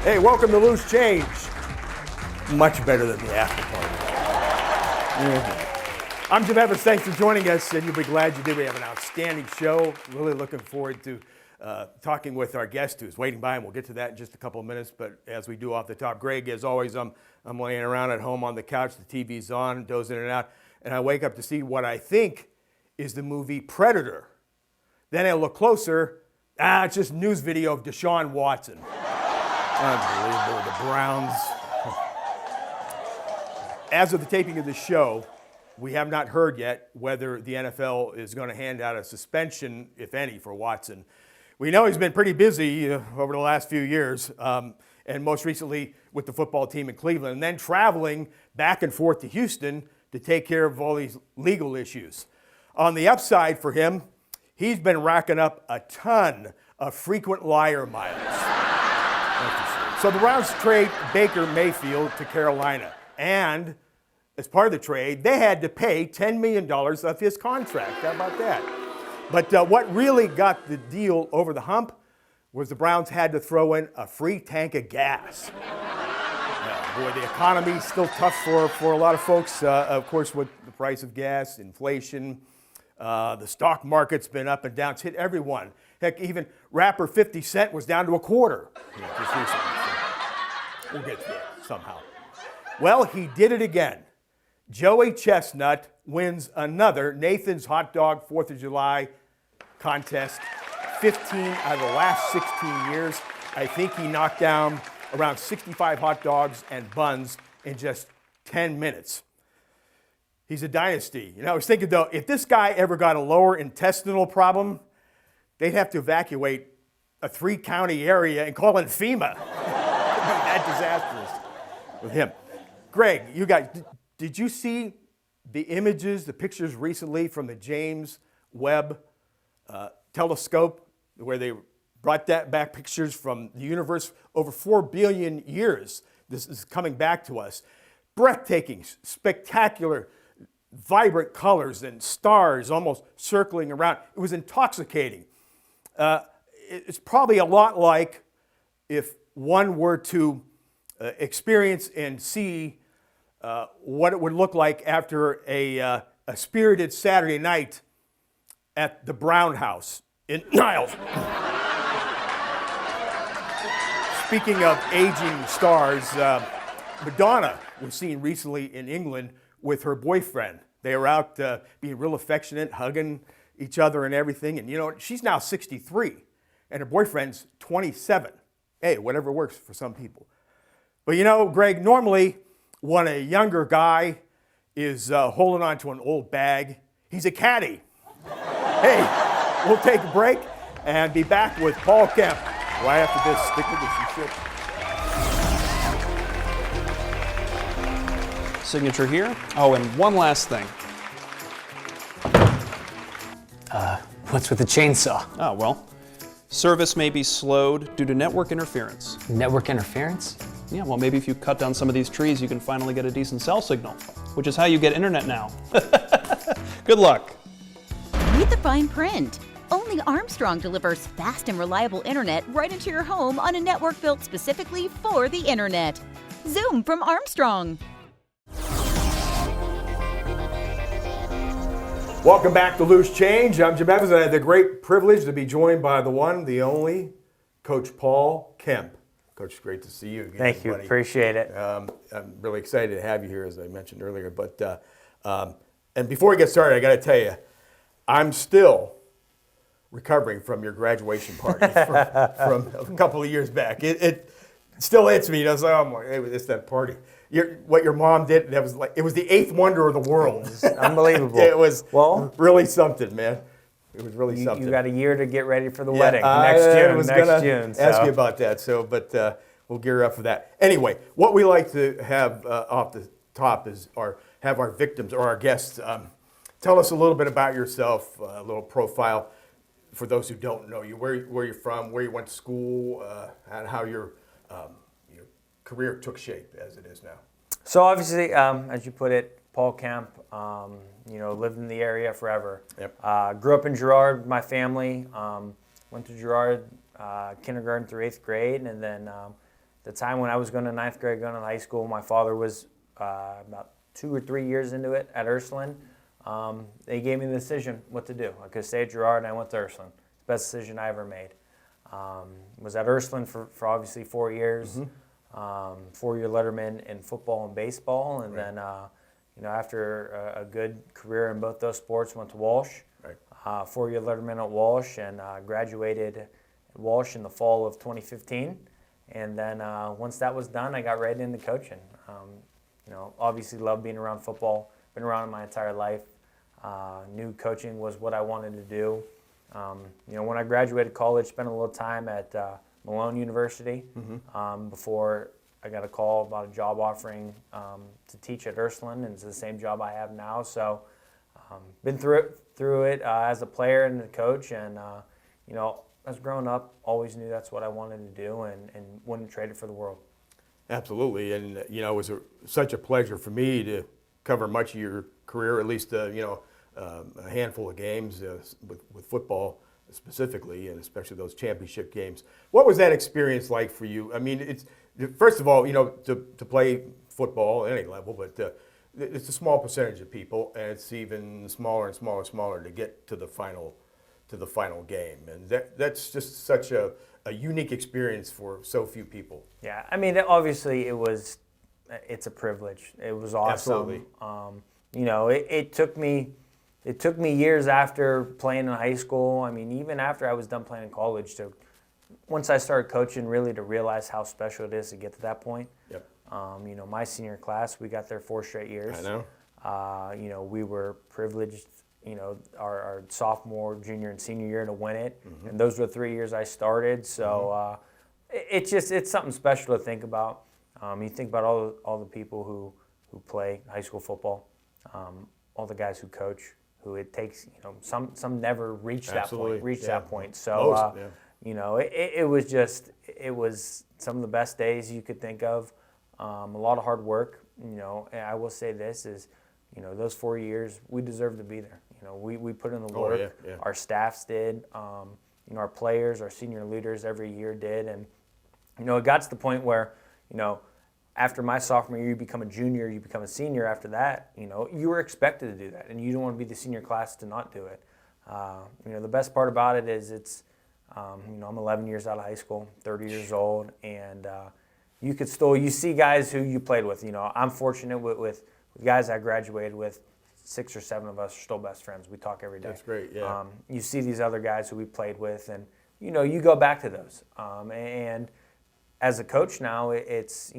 Hey, welcome to Loose Change. Much better than the after party. I'm Jim Evans. Thanks for joining us, and you'll be glad you did. We have an outstanding show. Really looking forward to talking with our guest who's waiting by, and we'll get to that in just a couple of minutes. But as we do off the top, Greg, as always, I'm laying around at home on the couch. The TV's on, dozing in and out, and I wake up to see what I think is the movie Predator. Then I look closer. It's just a news video of Deshaun Watson. Unbelievable, the Browns. As of the taping of the show, we have not heard yet whether the NFL is going to hand out a suspension, if any, for Watson. We know he's been pretty busy over the last few years, and most recently with the football team in Cleveland, and then traveling back and forth to Houston to take care of all these legal issues. On the upside for him, he's been racking up a ton of frequent liar miles. So the Browns trade Baker Mayfield to Carolina, and as part of the trade, they had to pay $10 million of his contract. How about that? But what really got the deal over the hump was the Browns had to throw in a free tank of gas. Boy, the economy's still tough for a lot of folks, of course, with the price of gas, inflation. The stock market's been up and down. It's hit everyone. Heck, even rapper 50 Cent was down to a quarter. Just recently. So we'll get to it somehow. Well, he did it again. Joey Chestnut wins another Nathan's Hot Dog 4th of July contest. 15 out of the last 16 years. I think he knocked down around 65 hot dogs and buns in just 10 minutes. He's a dynasty. I was thinking, though, if this guy ever got a lower intestinal problem, they'd have to evacuate a 3-county area and call in FEMA. It'd be that disastrous with him. Greg, you guys, did you see the images, the pictures recently from the James Webb telescope, where they brought back pictures from the universe over 4 billion years? This is coming back to us. Breathtaking, spectacular, vibrant colors and stars almost circling around. It was intoxicating. It's probably a lot like if one were to experience and see what it would look like after a spirited Saturday night at the Brown House in Niles. Speaking of aging stars, Madonna was seen recently in England with her boyfriend. They were out being real affectionate, hugging each other and everything. And she's now 63 and her boyfriend's 27. Hey, whatever works for some people. But Greg, normally when a younger guy is holding on to an old bag, he's a caddy. Hey, we'll take a break and be back with Paul Kemp right after this. Stick with us, you should. Signature here. Oh, and one last thing. What's with the chainsaw? Oh, well, service may be slowed due to network interference. Network interference? Yeah, well, maybe if you cut down some of these trees, you can finally get a decent cell signal, which is how you get internet now. Good luck. Read the fine print. Only Armstrong delivers fast and reliable internet right into your home on a network built specifically for the internet. Zoom from Armstrong. Welcome back to Loose Change. I'm Jim Evans, and I have the great privilege to be joined by the one, the only, Coach Paul Kemp. Coach, it's great to see you again. Thank you. Buddy. Appreciate it. I'm really excited to have you here, as I mentioned earlier. But and before we get started, I got to tell you, I'm still recovering from your graduation party from a couple of years back. It still hits me. It's like, oh my, it's that party. What your mom did, it was the 8th wonder of the world. It's unbelievable. It was really something, man. It was really something. You got a year to get ready for the wedding next June. I was going to ask you about that. But we'll gear up for that. Anyway, what we like to have off the top is have our victims or our guests tell us a little bit about yourself, a little profile for those who don't know you, where you're from, where you went to school, and how your career took shape as it is now. So obviously, as you put it, Paul Kemp, lived in the area forever. Yep. Grew up in Girard, my family. Went to Girard kindergarten through 8th grade, and then the time when I was going to ninth grade, going to high school, my father was about 2 or 3 years into it at Ursuline. They gave me the decision what to do. I could stay at Girard, and I went to Ursuline. Best decision I ever made. Was at Ursuline for obviously 4 years. 4-year letterman in football and baseball, and then after a good career in both those sports, went to Walsh. 4-year letterman at Walsh, and graduated at Walsh in the fall of 2015. And then once that was done, I got right into coaching. Obviously love being around football. Been around it my entire life. Knew coaching was what I wanted to do. When I graduated college, spent a little time at Malone University before I got a call about a job offering to teach at Ursuline, and it's the same job I have now. So, been through it as a player and a coach, and as growing up, always knew that's what I wanted to do, and wouldn't trade it for the world. Absolutely, and it was such a pleasure for me to cover much of your career, at least a handful of games with football specifically, and especially those championship games. What was that experience like for you? I mean, it's first of all, to play football at any level, but it's a small percentage of people, and it's even smaller and smaller to get to the final game, and that's just such a unique experience for so few people. Yeah, I mean, obviously it's a privilege. It was awesome. Absolutely. It took me years after playing in high school. I mean, even after I was done playing in college, once I started coaching, really to realize how special it is to get to that point. Yep. My senior class, we got there 4 straight years. I know. We were privileged, our sophomore, junior, and senior year to win it. And those were the 3 years I started. So it's something special to think about. You think about all the people who play high school football, all the guys who coach, who it takes, some never reach that point. So, it was some of the best days you could think of. A lot of hard work, and I will say this is, those 4 years, we deserve to be there. We put in the work. Yeah. Our staffs did. Our players, our senior leaders every year did. And, it got to the point where, after my sophomore year, you become a junior, you become a senior after that, you were expected to do that. And you don't want to be the senior class to not do it. The best part about it is I'm 11 years out of high school, 30 years old, and you see guys who you played with. I'm fortunate with guys I graduated with. 6 or 7 of us are still best friends. We talk every day. That's great, yeah. You see these other guys who we played with, and you go back to those. And as a coach now, it's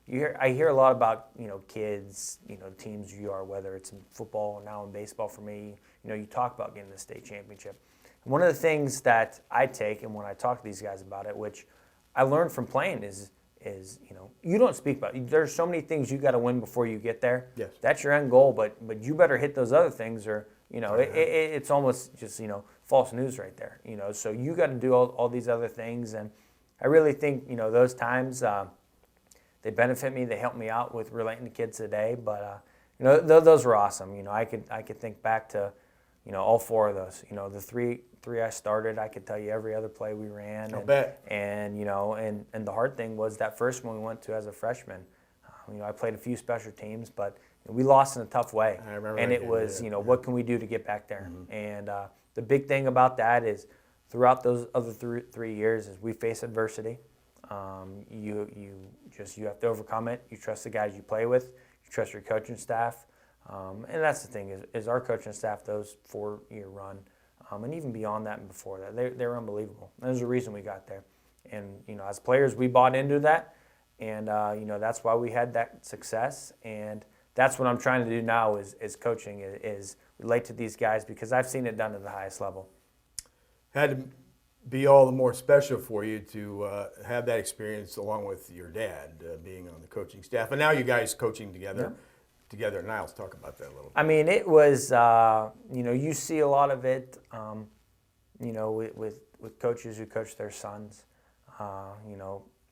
I hear a lot about kids, teams you are, whether it's in football or now in baseball. For me, you talk about getting the state championship. And one of the things that I take, and when I talk to these guys about it, which I learned from playing, is you don't speak about it. There's so many things you got to win before you get there. Yes. That's your end goal, but you better hit those other things, or it's almost just false news right there. So you got to do all these other things, and I really think those times they benefit me. They help me out with relating to kids today. But those were awesome. I could think back to all 4 of those. The three I started, I could tell you every other play we ran. I'll bet. And and the hard thing was that first one we went to as a freshman. I played a few special teams, but we lost in a tough way. I remember. And it was what can we do to get back there? And the big thing about that is throughout those other 3 years is we face adversity. You have to overcome it. You trust the guys you play with. You trust your coaching staff. And that's the thing is our coaching staff, those 4-year run, and even beyond that and before that, they're unbelievable. And there's a reason we got there. And, as players, we bought into that. And, that's why we had that success. And that's what I'm trying to do now is coaching, is relate to these guys, because I've seen it done at the highest level. Had to be all the more special for you to have that experience along with your dad being on the coaching staff. And now you guys coaching together. Yeah. Together at Niles. Talk about that a little bit. I mean, it was, you see a lot of it, with coaches who coach their sons. A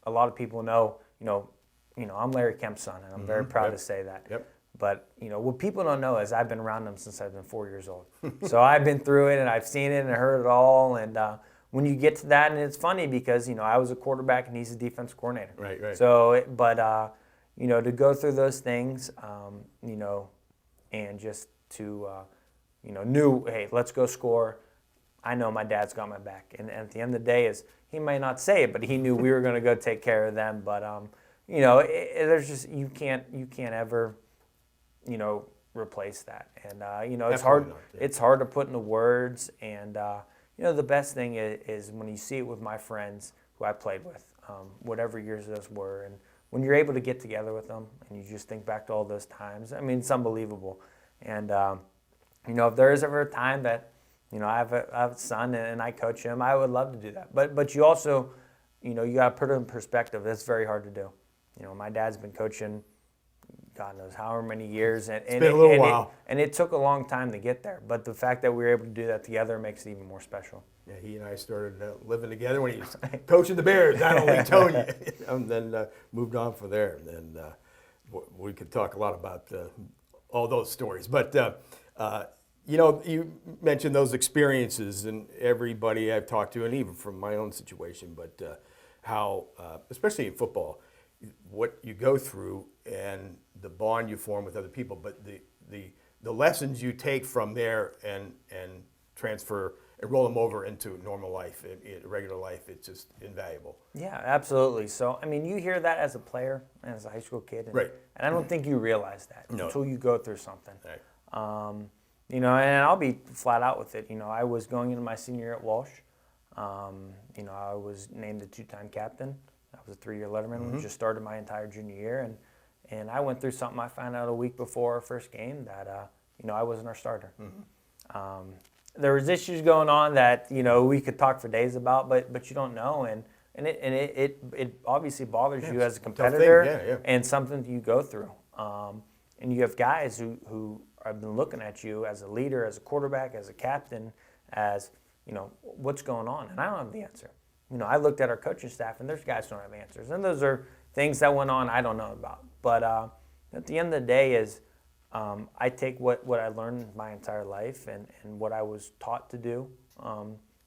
lot of people know, I'm Larry Kemp's son, and I'm very proud to say that. Yep. But, what people don't know is I've been around them since I've been 4 years old. So I've been through it, and I've seen it and heard it all. And when you get to that, and it's funny because, I was a quarterback and he's a defensive coordinator. Right. So, to go through those things, and just to, knew, hey, let's go score. I know my dad's got my back. And at the end of the day he might not say it, but he knew we were going to go take care of them. But, there's just, you can't ever, replace that. And, it's hard. Not, yeah. It's hard to put into words. And, the best thing is when you see it with my friends who I played with, whatever years those were. And when you're able to get together with them and you just think back to all those times, I mean, it's unbelievable. And, if there is ever a time that, I have a son and I coach him, I would love to do that. But you also, you got to put it in perspective. It's very hard to do. My dad's been coaching God knows however many years. And it's been a little while. It took a long time to get there. But the fact that we were able to do that together makes it even more special. Yeah, he and I started living together when he was coaching the Bears down in Latonia, and then moved on from there. And then we could talk a lot about all those stories. But, you mentioned those experiences, and everybody I've talked to, and even from my own situation, but how, especially in football, what you go through and the bond you form with other people, but the lessons you take from there and transfer and roll them over into normal life, in regular life, it's just invaluable. Yeah, absolutely. So, I mean, you hear that as a player and as a high school kid, and, right. And I don't think you realize that until you go through something. Right. And I'll be flat out with it. I was going into my senior year at Walsh. I was named the 2-time captain. I was a 3-year letterman. Mm-hmm. Just started my entire junior year, and I went through something. I found out a week before our first game that I wasn't our starter. Mm-hmm. There was issues going on that we could talk for days about, but you don't know, and it obviously bothers you as a competitor, and something you go through. And you have guys who have been looking at you as a leader, as a quarterback, as a captain, as what's going on, and I don't have the answer. I looked at our coaching staff, and there's guys who don't have answers, and those are things that went on I don't know about. But at the end of the day is I take what I learned my entire life and what I was taught to do,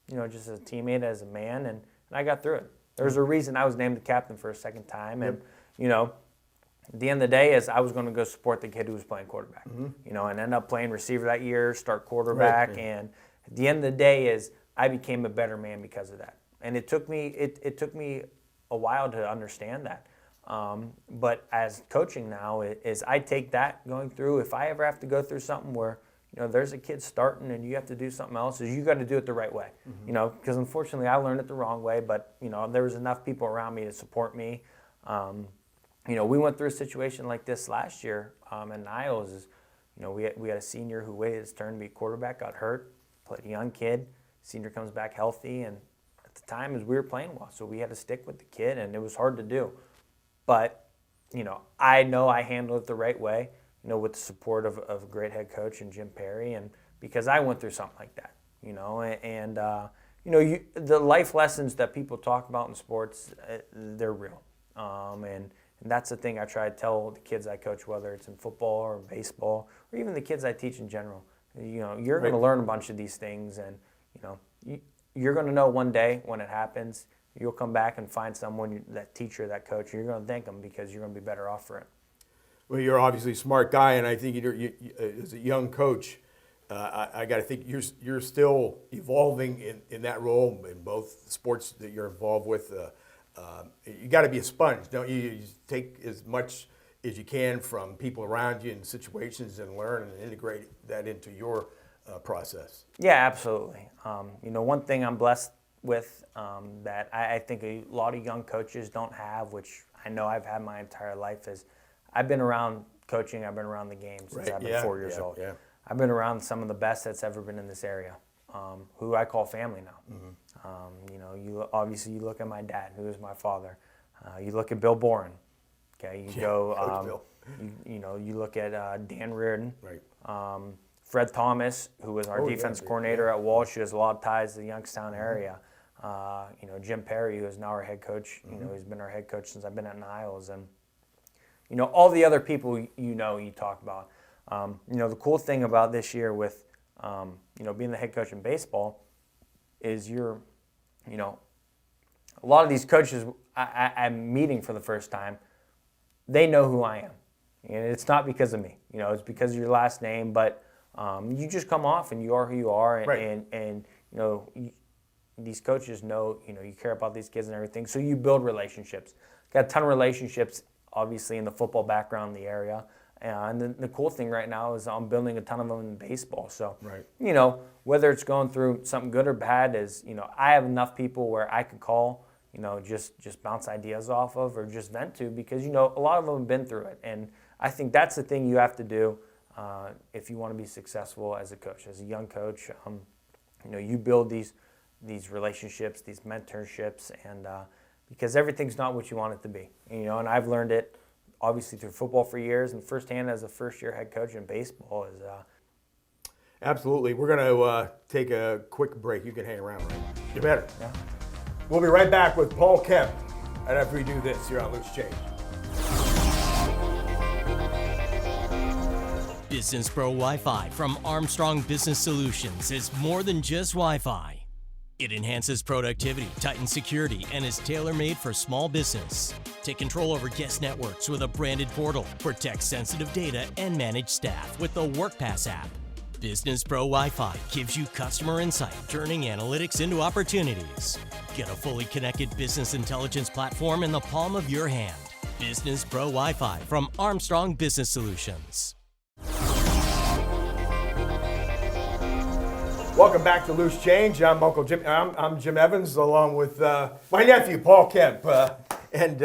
just as a teammate, as a man, and I got through it. There's a reason I was named the captain for a second time, and at the end of the day is I was going to go support the kid who was playing quarterback, and end up playing receiver that year, start quarterback, right. And at the end of the day is I became a better man because of that. And it took me a while to understand that. But as coaching now is I take that going through, if I ever have to go through something where, there's a kid starting and you have to do something else, is you got to do it the right way, because unfortunately I learned it the wrong way, but, there was enough people around me to support me. We went through a situation like this last year in Niles. Is, we had a senior who waited his turn to be quarterback, got hurt, played a young kid. Senior comes back healthy, and at the time as we were playing well, so we had to stick with the kid, and it was hard to do. But, I know I handled it the right way, with the support of a great head coach and Jim Perry, and because I went through something like that, the life lessons that people talk about in sports, they're real. And that's the thing I try to tell the kids I coach, whether it's in football or baseball, or even the kids I teach in general. You're going to learn a bunch of these things, and, you're going to know one day when it happens. You'll come back and find someone, that teacher, that coach, and you're going to thank them because you're going to be better off for it. Well, you're obviously a smart guy, and I think as a young coach, I got to think you're still evolving in that role in both sports that you're involved with. You got to be a sponge, don't you? You take as much as you can from people around you and situations and learn and integrate that into your process. Yeah, absolutely. One thing I'm blessed with that I think a lot of young coaches don't have, which I know I've had my entire life, is I've been around coaching, I've been around the game since I've been 4 years old. Yeah. I've been around some of the best that's ever been in this area, who I call family now. Mm-hmm. You look at my dad, who is my father. You look at Bill Boren. Okay, you look at Dan Reardon. Right. Fred Thomas, who was our defense coordinator at Walsh, who has a lot of ties to the Youngstown area. Jim Perry, who is now our head coach. He's been our head coach since I've been at Niles, and all the other people you talk about. The cool thing about this year with being the head coach in baseball is you're a lot of these coaches I'm meeting for the first time, they know who I am. And it's not because of me, it's because of your last name, but you just come off and you are who you are. And, Right. and these coaches know, you care about these kids and everything. So you build relationships. Got a ton of relationships, obviously, in the football background in the area. And the cool thing right now is I'm building a ton of them in baseball. So, Right. Whether it's going through something good or bad is, I have enough people where I could call, just bounce ideas off of or just vent to because, a lot of them have been through it. And I think that's the thing you have to do if you want to be successful as a coach, as a young coach. You build these relationships, these mentorships, and because everything's not what you want it to be. And I've learned it obviously through football for years and firsthand as a first-year head coach in baseball is. Absolutely. We're going to take a quick break. You can hang around, right? You better. Yeah. We'll be right back with Paul Kemp right after we do this here on Loose Change. Business Pro Wi-Fi from Armstrong Business Solutions is more than just Wi-Fi. It enhances productivity, tightens security, and is tailor-made for small business. Take control over guest networks with a branded portal, protect sensitive data, and manage staff with the WorkPass app. Business Pro Wi-Fi gives you customer insight, turning analytics into opportunities. Get a fully connected business intelligence platform in the palm of your hand. Business Pro Wi-Fi from Armstrong Business Solutions. Welcome back to Loose Change. I'm Uncle Jim. I'm Jim Evans, along with my nephew Paul Kemp, and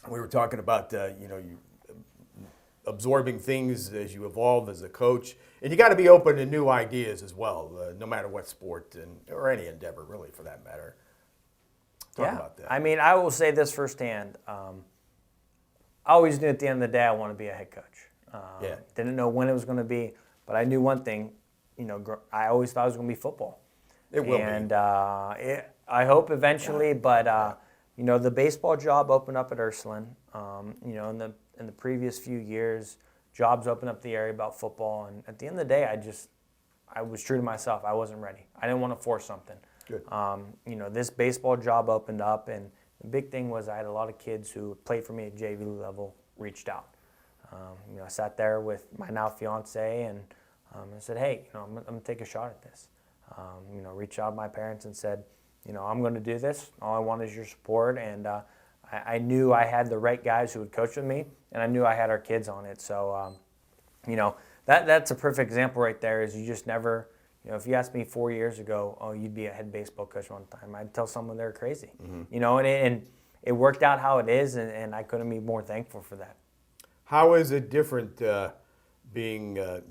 we were talking about you absorbing things as you evolve as a coach, and you got to be open to new ideas as well, no matter what sport or any endeavor, really, for that matter. Talk about that. I mean, I will say this firsthand. I always knew at the end of the day I want to be a head coach. Didn't know when it was going to be, but I knew one thing. I always thought it was going to be football. It will and, be. I hope eventually, but the baseball job opened up at Ursuline. In the previous few years, jobs opened up the area about football, and at the end of the day, I was true to myself. I wasn't ready. I didn't want to force something. Good. This baseball job opened up, and the big thing was I had a lot of kids who played for me at JV level reached out. I sat there with my now fiance and I said, hey, I'm going to take a shot at this. Reached out to my parents and said, I'm going to do this. All I want is your support. And I knew I had the right guys who would coach with me, and I knew I had our kids on it. So, that's a perfect example right there is you just never, if you asked me 4 years ago, oh, you'd be a head baseball coach one time, I'd tell someone they're crazy. Mm-hmm. And it worked out how it is, and I couldn't be more thankful for that. How is it different being a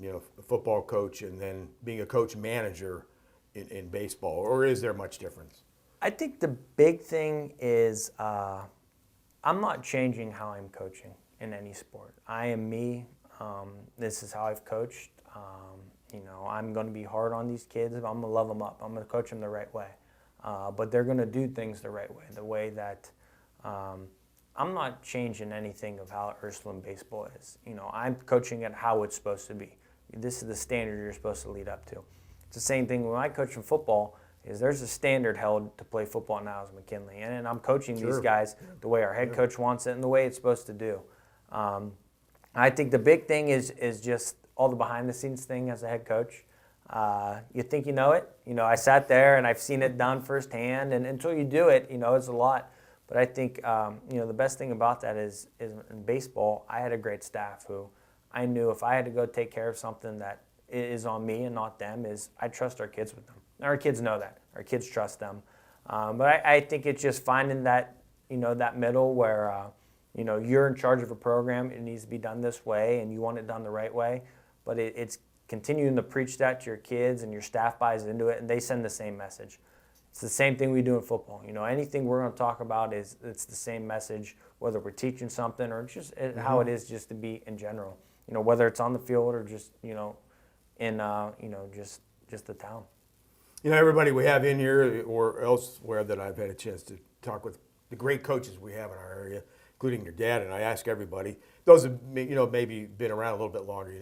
football coach and then being a coach manager in baseball, or is there much difference? I think the big thing is I'm not changing how I'm coaching in any sport. I am me. This is how I've coached. I'm going to be hard on these kids. I'm going to love them up. I'm going to coach them the right way. But they're going to do things the right way, the way that I'm not changing anything of how Ursuline baseball is. I'm coaching it how it's supposed to be. This is the standard you're supposed to lead up to. It's the same thing when I coach in football. There's a standard held to play football at Niles McKinley, and I'm coaching these guys the way our head coach wants it and the way it's supposed to do. I think the big thing is just all the behind-the-scenes thing as a head coach. You think you know it. I sat there and I've seen it done firsthand, and until you do it, it's a lot. But I think the best thing about that is in baseball, I had a great staff who I knew if I had to go take care of something that is on me and not them, is I trust our kids with them. Our kids know that. Our kids trust them. But I think it's just finding that, that middle where, you're in charge of a program. It needs to be done this way, and you want it done the right way. But it's continuing to preach that to your kids, and your staff buys into it, and they send the same message. It's the same thing we do in football. Anything we're going to talk about it's the same message, whether we're teaching something or just how it is just to be in general. Whether it's on the field or just, in, just the town. Everybody we have in here or elsewhere that I've had a chance to talk with, the great coaches we have in our area, including your dad, and I ask everybody, those have maybe been around a little bit longer,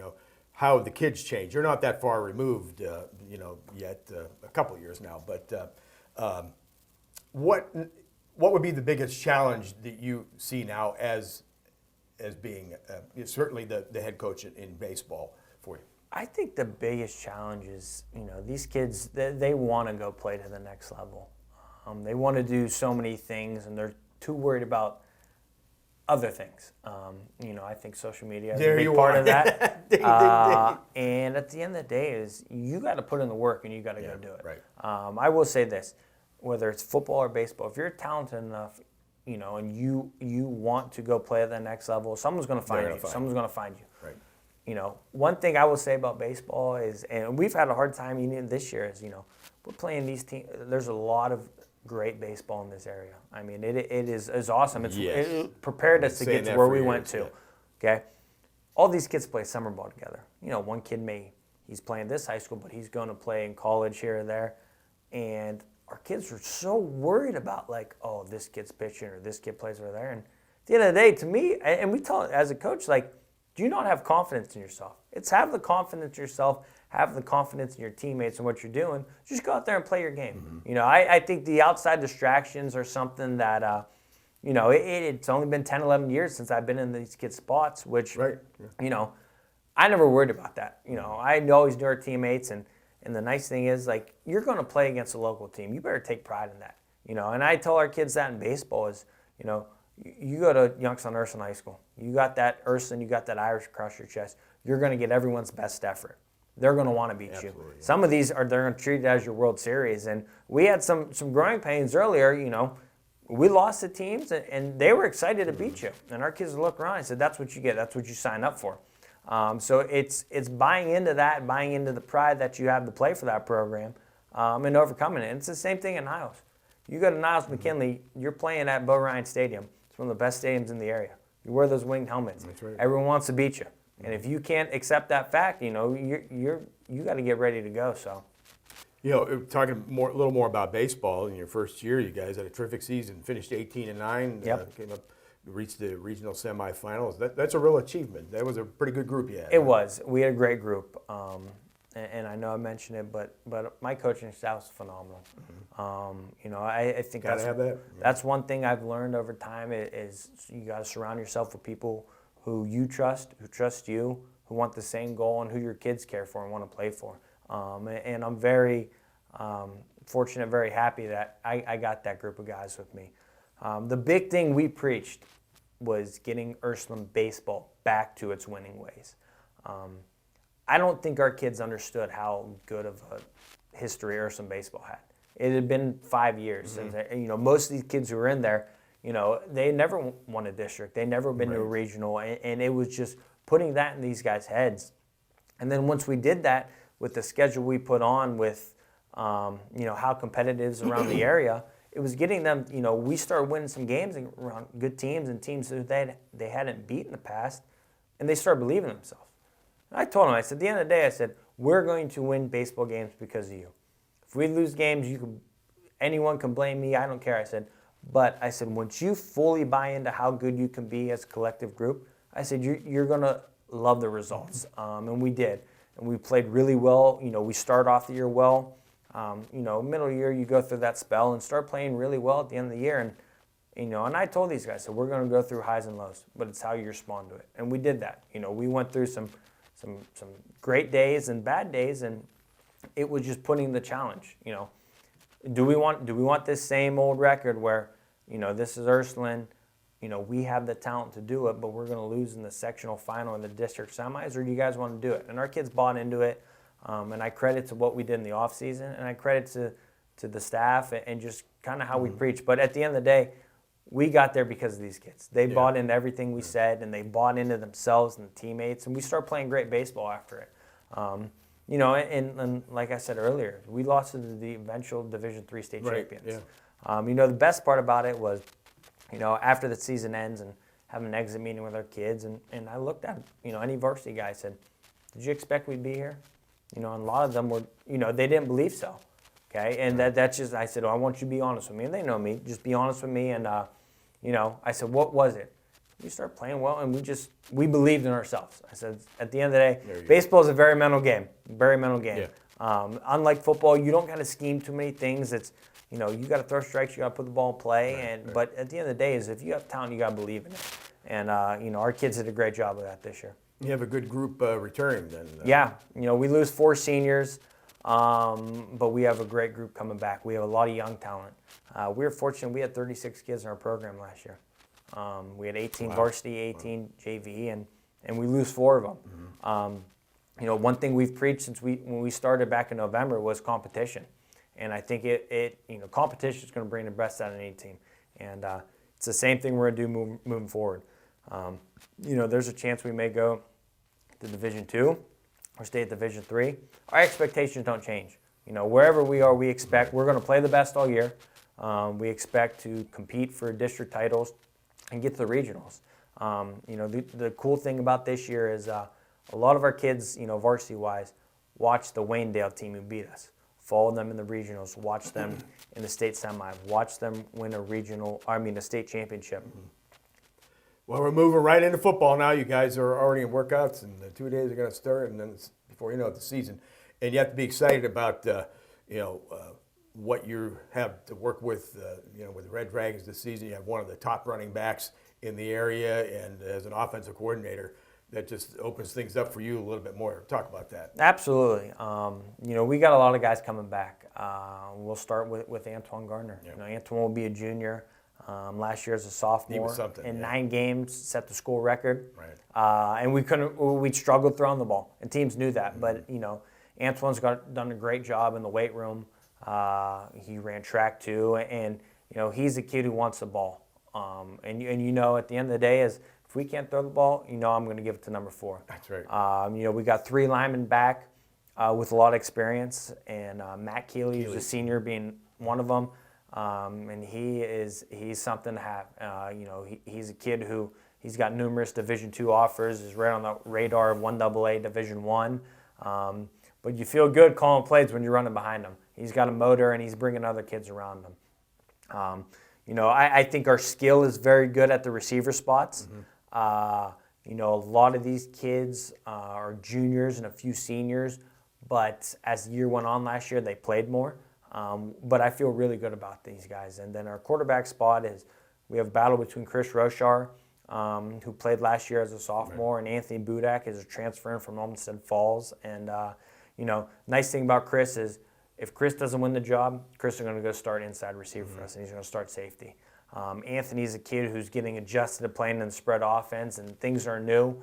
how the kids change. You're not that far removed, yet, a couple of years now, but What would be the biggest challenge that you see now as being certainly the head coach in baseball for you? I think the biggest challenge is, these kids, they want to go play to the next level. They want to do so many things, and they're too worried about other things. I think social media is a big part of that. Ding, ding, ding. And at the end of the day is you got to put in the work and you got to go do it. Right. I will say this, whether it's football or baseball, if you're talented enough, and you want to go play at the next level, someone's going to find you. Someone's going to find you. Right. One thing I will say about baseball is, and we've had a hard time even this year, is, we're playing these teams. There's a lot of great baseball in this area. I mean, it is awesome. It prepared us to get to where we went to. Okay? All these kids play summer ball together. One kid he's playing this high school, but he's going to play in college here or there. And our kids are so worried about, oh, this kid's pitching or this kid plays over there. And at the end of the day, to me, and we tell as a coach, do you not have confidence in yourself? It's have the confidence in yourself, have the confidence in your teammates and what you're doing. Just go out there and play your game. Mm-hmm. I think the outside distractions are something that, it's only been 10, 11 years since I've been in these kids' spots, which, I never worried about that. I always knew our teammates, and the nice thing is, you're going to play against a local team. You better take pride in that. And I tell our kids that in baseball is, you go to Youngstown Ursuline High School. You got that Ursuline, you got that Irish across your chest. You're going to get everyone's best effort. They're going to want to beat you. Yeah. Some of these they're going to treat it as your World Series. And we had some growing pains earlier. We lost the teams, and they were excited to beat you. And our kids would look around and said, "That's what you get. That's what you sign up for." So it's buying into that, buying into the pride that you have to play for that program, and overcoming it. And it's the same thing in Niles. You go to Niles McKinley, you're playing at Bo Ryan Stadium. It's one of the best stadiums in the area. You wear those winged helmets. That's right. Everyone wants to beat you. And if you can't accept that fact, you got to get ready to go. So, talking a little more about baseball. In your first year, you guys had a terrific season. Finished 18-9. Yep. Came up, reached the regional semifinals. That's a real achievement. That was a pretty good group you had. It was. We had a great group. And I know I mentioned it, but my coaching staff was phenomenal. Mm-hmm. I think that's one thing I've learned over time is you got to surround yourself with people who you trust, who trust you, who want the same goal, and who your kids care for and want to play for. And I'm very fortunate, very happy that I got that group of guys with me. The big thing we preached was getting Ursuline baseball back to its winning ways. I don't think our kids understood how good of a history Ursuline baseball had. It had been 5 years since, most of these kids who were in there, they never won a district. They never been to a regional, and it was just putting that in these guys' heads. And then once we did that with the schedule we put on with, how competitive it is around the area, it was getting them, we started winning some games around good teams and teams that they hadn't beat in the past, and they started believing in themselves. I told him, I said, at the end of the day, I said, we're going to win baseball games because of you. If we lose games, anyone can blame me. I don't care. I said, but I said, once you fully buy into how good you can be as a collective group, I said, you're going to love the results. And we did. And we played really well. We started off the year well. Middle year, you go through that spell and start playing really well at the end of the year. And I told these guys, we're going to go through highs and lows, but it's how you respond to it. And we did that. We went through some great days and bad days, and it was just putting the challenge. Do we want this same old record where this is Ursuline, we have the talent to do it, but we're going to lose in the sectional final in the district semis, or do you guys want to do it? And our kids bought into it, and I credit to what we did in the off season, and I credit to the staff and just kind of how we preach. But at the end of the day, we got there because of these kids. They bought into everything we said, and they bought into themselves and the teammates, and we started playing great baseball after it. And like I said earlier, we lost to the eventual Division III state champions. Yeah. The best part about it was, after the season ends and having an exit meeting with our kids, and I looked at, any varsity guy said, did you expect we'd be here? And a lot of them were, they didn't believe so. Okay, and that's just, I said, I want you to be honest with me. And they know me, just be honest with me. And, I said, what was it? We started playing well, and we believed in ourselves. I said, at the end of the day, baseball is a very mental game. Unlike football, you don't got to scheme too many things. It's, you got to throw strikes, you got to put the ball in play. But at the end of the day, if you have talent, you got to believe in it. And, our kids did a great job of that this year. You have a good group returning then. Yeah, we lose 4 seniors, but we have a great group coming back. We have a lot of young talent. We were fortunate, we had 36 kids in our program last year. We had 18 varsity, 18 JV, and we lose 4 of them. One thing we've preached since when we started back in November was competition. And I think competition is going to bring the best out of any team. And it's the same thing we're going to do moving forward. There's a chance we may go to Division II or stay at Division III. Our expectations don't change. Wherever we are, we expect we're going to play the best all year. We expect to compete for district titles and get to the regionals. The cool thing about this year is a lot of our kids, varsity-wise, watch the Waynedale team who beat us. Follow them in the regionals, watch them in the state semi, watch them win a state championship. Well, we're moving right into football now. You guys are already in workouts, and the 2 days are going to start, and then before you know it, the season. And you have to be excited about, what you have to work with, with the Red Dragons this season. You have one of the top running backs in the area, and as an offensive coordinator, that just opens things up for you a little bit more. Talk about that. Absolutely. We got a lot of guys coming back. We'll start with Antoine Gardner. Yep. Antoine will be a junior. Last year as a sophomore, in 9 games, set the school record. Right. And we struggled throwing the ball, and teams knew that. But Antoine's done a great job in the weight room. He ran track too, and he's a kid who wants the ball. And at the end of the day, if we can't throw the ball, I'm going to give it to number 4. That's right. We got 3 linemen back with a lot of experience, and Matt Keeley, who's a senior, being one of them. And he's something to have. He's a kid who he's got numerous Division II offers. Is right on the radar of 1AA Division I. But you feel good calling plays when you're running behind him. He's got a motor and he's bringing other kids around him. I think our skill is very good at the receiver spots. A lot of these kids are juniors and a few seniors, but as the year went on last year, they played more. But I feel really good about these guys. And then our quarterback spot is we have a battle between Chris Rochar, who played last year as a sophomore, and Anthony Budak is a transfer in from Olmsted Falls. And, nice thing about Chris is if Chris doesn't win the job, Chris is going to go start inside receiver for us, and he's going to start safety. Anthony's a kid who's getting adjusted to playing in the spread offense, and things are new.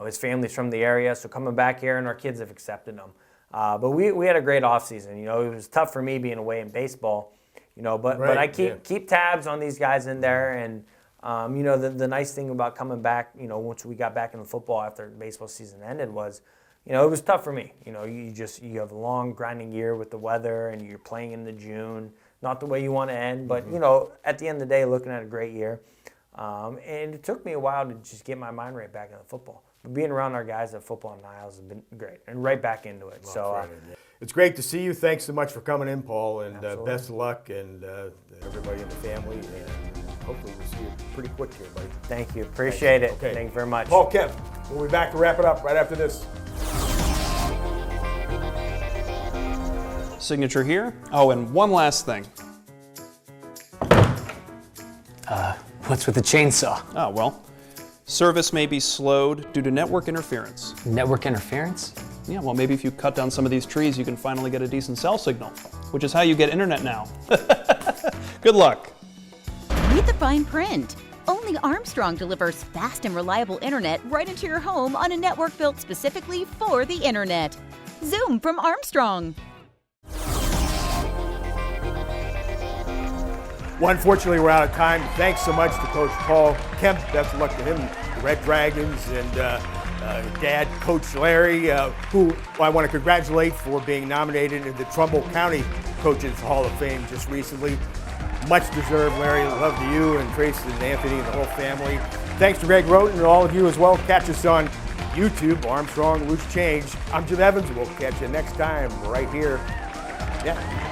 His family's from the area, so coming back here, and our kids have accepted him. But we had a great offseason. It was tough for me being away in baseball, but I keep tabs on these guys in there. And, the nice thing about coming back, once we got back into football after the baseball season ended was, it was tough for me. You have a long grinding year with the weather and you're playing into June, not the way you want to end. But, at the end of the day, looking at a great year. And it took me a while to just get my mind right back into football. Being around our guys at football and Niles has been great, and right back into it. It's great to see you. Thanks so much for coming in, Paul, and best of luck, and everybody in the family, and hopefully we'll see you pretty quick here, buddy. Thank you. Appreciate it. Okay. Thank you very much. Paul Kempe, we'll be back to wrap it up right after this. Signature here. Oh, and one last thing. What's with the chainsaw? Oh, well, service may be slowed due to network interference. Network interference? Yeah, well, maybe if you cut down some of these trees, you can finally get a decent cell signal, which is how you get internet now. Good luck. Read the fine print. Only Armstrong delivers fast and reliable internet right into your home on a network built specifically for the internet. Zoom from Armstrong. Well, unfortunately, we're out of time. Thanks so much to Coach Paul Kempe. Best of luck to him, the Red Dragons, and Dad, Coach Larry, who I want to congratulate for being nominated in the Trumbull County Coaches Hall of Fame just recently. Much deserved, Larry. Love to you and Tracy and Anthony and the whole family. Thanks to Greg Roten and all of you as well. Catch us on YouTube, Armstrong Loose Change. I'm Jim Evans. We'll catch you next time right here. Yeah.